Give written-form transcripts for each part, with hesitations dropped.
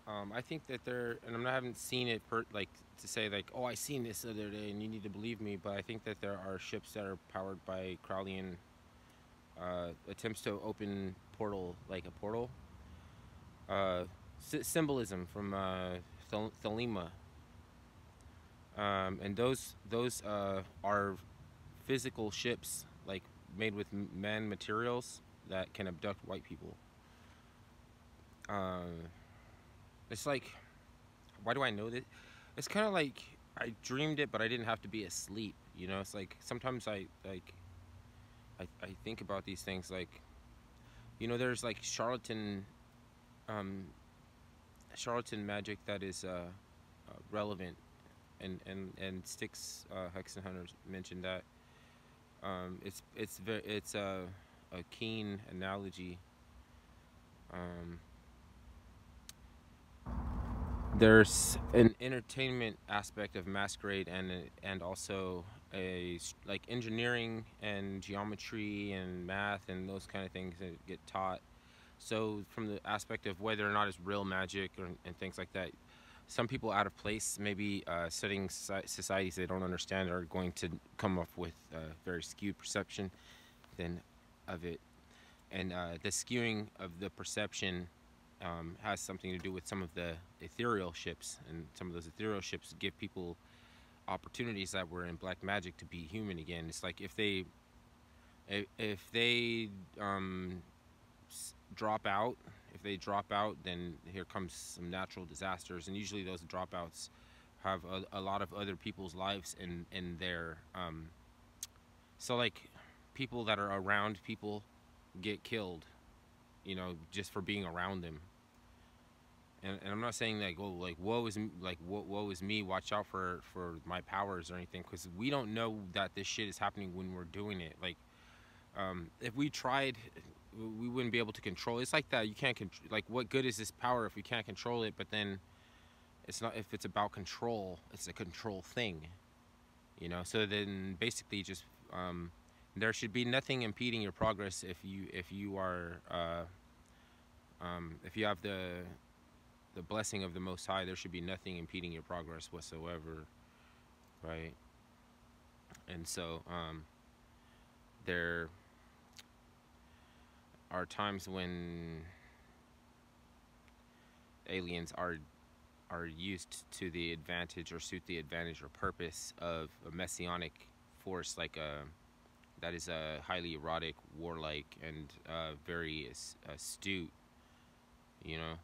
I think that and I haven't seen it like to say like, oh, I seen this the other day, and you need to believe me. But I think that there are ships that are powered by Crowleyan attempts to open portal, like a portal. Uh, Symbolism from Thelema, and those are physical ships like made with man materials that can abduct white people. Um, it's like, why do I know that? It's kind of like I dreamed it, but I didn't have to be asleep. You know, it's like sometimes I think about these things like, there's like um, charlatan magic that is relevant, and Styx Hexenhunter mentioned that. It's a keen analogy. Um, there's an entertainment aspect of masquerade, and also like engineering and geometry and math and those kind of things that get taught. So from the aspect of whether or not it's real magic and things like that, some people out of place, maybe studying societies they don't understand, are going to come up with very skewed perception then of it. And the skewing of the perception has something to do with some of the ethereal ships, and some of those ethereal ships give people opportunities that were in black magic to be human again. It's like if they drop out, then here comes some natural disasters, and usually those dropouts have a lot of other people's lives in their so like people that are around people get killed, just for being around them. And I'm not saying like, oh, like woe is me, watch out for my powers or anything, because we don't know that this shit is happening when we're doing it. Like, if we tried, we wouldn't be able to control. It's like that. You can't like, what good is this power if we can't control it? But then it's not. If it's about control, it's a control thing. So then basically just there should be nothing impeding your progress if you are if you have the blessing of the Most High. There should be nothing impeding your progress whatsoever, right? And so there are times when aliens are used to the advantage, or suit the advantage or purpose of a messianic force, like a that is a highly erotic, warlike, and very astute. You know,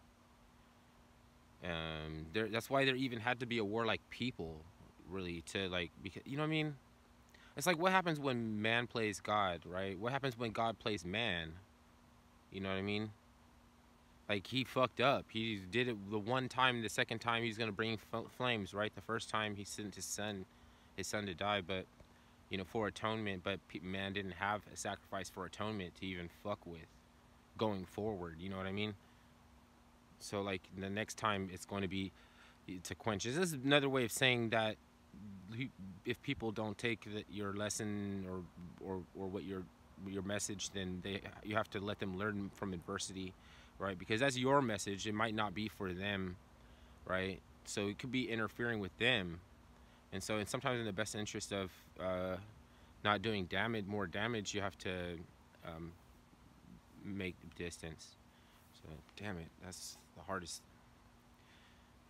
that's why there even had to be a warlike people, really, to like, because you know what I mean. It's like, what happens when man plays God, right? What happens when God plays man? You know what I mean? Like, he fucked up. He did it the one time. The second time he's gonna bring flames, right? The first time he sent his son to die, but for atonement. But man didn't have a sacrifice for atonement to even fuck with going forward. You know what I mean? So like the next time it's going to be to quench. This is another way of saying that if people don't take your lesson, or what your message, then you have to let them learn from adversity, right? Because that's your message. It might not be for them, right? So it could be interfering with them, and so, and sometimes in the best interest of not doing more damage, you have to um, make distance. So damn it, that's the hardest.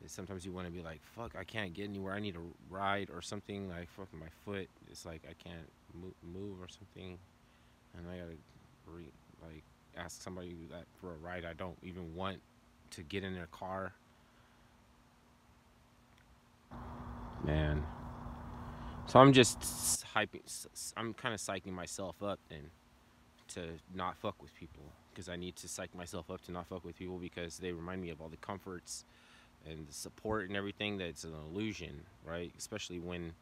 Sometimes you want to be like, fuck, I can't get anywhere. I need a ride or something. Like, fucking my foot. It's like I can't move or something, and I gotta like ask somebody that for a ride. I don't even want to get in their car. Man, so I'm just hyping. I'm kind of psyching myself up then to not fuck with people, because I need to psych myself up to not fuck with people, because they remind me of all the comforts and the support and everything. That's an illusion, right? Especially when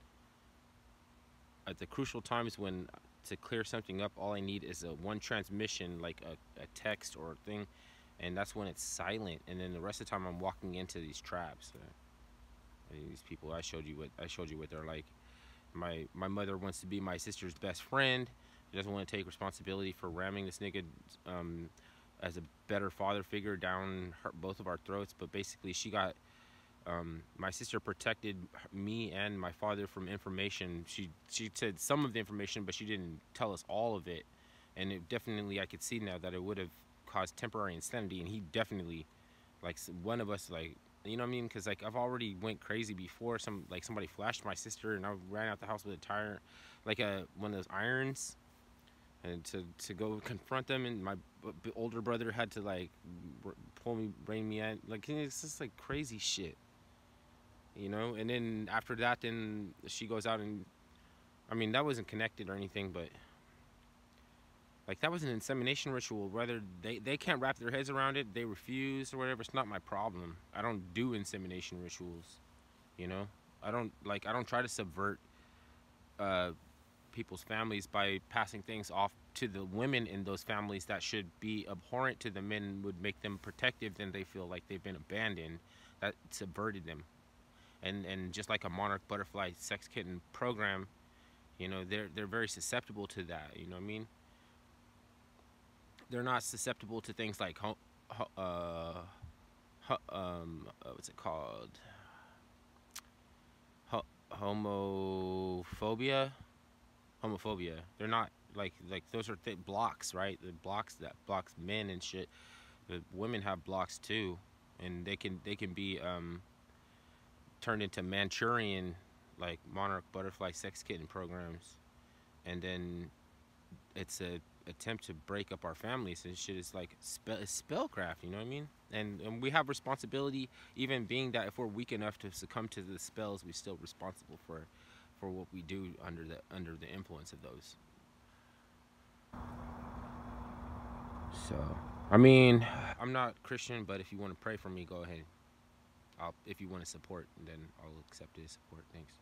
at the crucial times when to clear something up, all I need is a one transmission, like a text or a thing, and that's when it's silent. And then the rest of the time I'm walking into these traps. These people, I showed you what they're like. My mother wants to be my sister's best friend. She doesn't want to take responsibility for ramming this nigga as a better father figure down both of our throats. But basically, she got my sister protected me and my father from information. She said some of the information, but she didn't tell us all of it. And it definitely, I could see now that it would have caused temporary insanity. And he definitely, like, one of us, like, you know what I mean? Because like I've already went crazy before. Somebody flashed my sister, and I ran out the house with a tire, like one of those irons, and to go confront them. And my older brother had to like pull me, rein me in. Like it's just like crazy shit, you know. And then after that, then she goes out and, I mean, that wasn't connected or anything, but like that was an insemination ritual. Whether they can't wrap their heads around it, they refuse or whatever. It's not my problem. I don't do insemination rituals, you know. I don't try to subvert uh, people's families by passing things off to the women in those families that should be abhorrent to the men, would make them protective. Then they feel like they've been abandoned. That subverted them. And just like a monarch butterfly sex kitten program, you know, they're very susceptible to that. You know what I mean? They're not susceptible to things like what's it called? Homophobia. Homophobia. They're not like those are blocks, right? The blocks that blocks men and shit. The women have blocks too, and they can be turned into Manchurian, like monarch butterfly sex kitten programs, and then it's a attempt to break up our families and shit. Is like spellcraft, you know what I mean? And we have responsibility, even being that if we're weak enough to succumb to the spells, we're still responsible for what we do under the influence of those. So, I mean, I'm not Christian, but if you want to pray for me, go ahead. If you want to support, then I'll accept his support. Thanks.